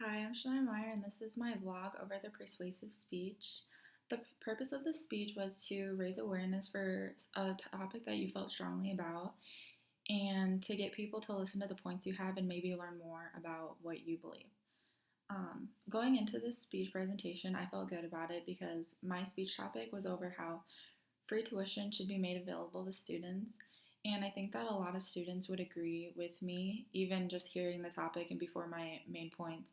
Hi, I'm Meier, and this is my vlog over the persuasive speech. The purpose of the speech was to raise awareness for a topic that you felt strongly about and to get people to listen to the points you have and maybe learn more about what you believe. Going into this speech presentation, I felt good about it because my speech topic was over how free tuition should be made available to students. And I think that a lot of students would agree with me, even just hearing the topic and before my main points,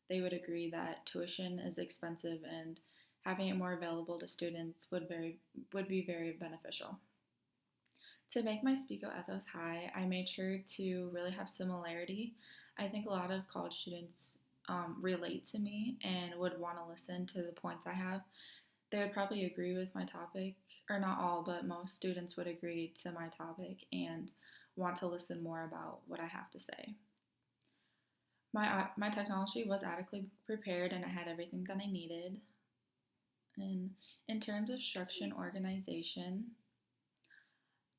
they would agree that tuition is expensive and having it more available to students would be very beneficial. To make my Speako ethos high, I made sure to really have similarity. I think a lot of college students relate to me and would want to listen to the points I have. They would probably agree with my topic, or not all, but most students would agree to my topic and want to listen more about what I have to say. My technology was adequately prepared and I had everything that I needed. And in terms of structure and organization,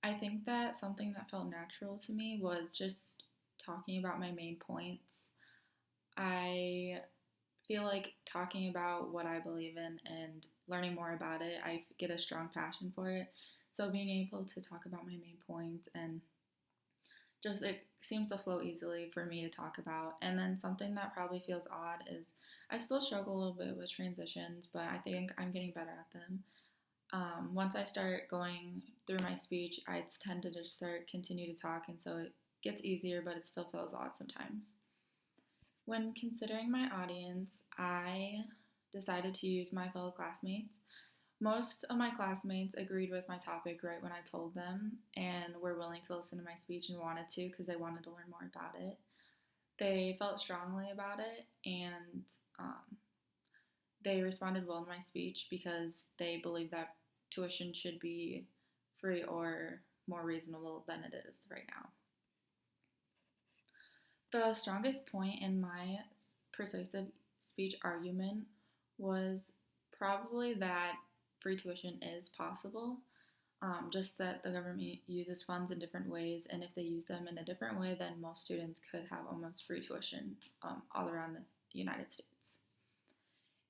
I think that something that felt natural to me was just talking about my main points. I feel like talking about what I believe in and learning more about it, I get a strong passion for it. So being able to talk about my main points and just it seems to flow easily for me to talk about. And then something that probably feels odd is I still struggle a little bit with transitions, but I think I'm getting better at them. Once I start going through my speech, I tend to just continue to talk, and so it gets easier, but it still feels odd sometimes. When considering my audience, I decided to use my fellow classmates. Most of my classmates agreed with my topic right when I told them and were willing to listen to my speech and wanted to because they wanted to learn more about it. They felt strongly about it and they responded well to my speech because they believe that tuition should be free or more reasonable than it is right now. The strongest point in my persuasive speech argument was probably that free tuition is possible, just that the government uses funds in different ways, and if they use them in a different way, then most students could have almost free tuition all around the United States.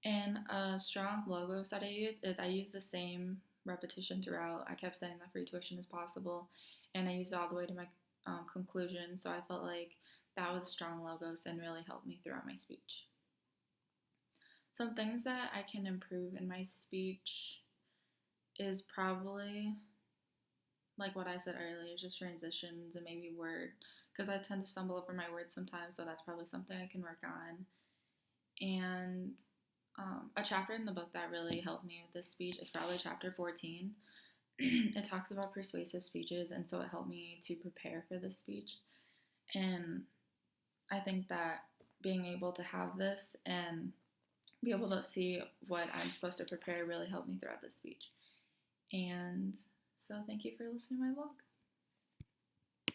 And a strong logos that I use the same repetition throughout. I kept saying that free tuition is possible, and I used it all the way to my conclusion, so I felt like that was strong logos and really helped me throughout my speech. Some things that I can improve in my speech is probably like what I said earlier, just transitions and maybe word, because I tend to stumble over my words sometimes, so that's probably something I can work on. And a chapter in the book that really helped me with this speech is probably chapter 14. It talks about persuasive speeches, and so it helped me to prepare for this speech. And I think that being able to have this and be able to see what I'm supposed to prepare really helped me throughout this speech. And so thank you for listening to my vlog.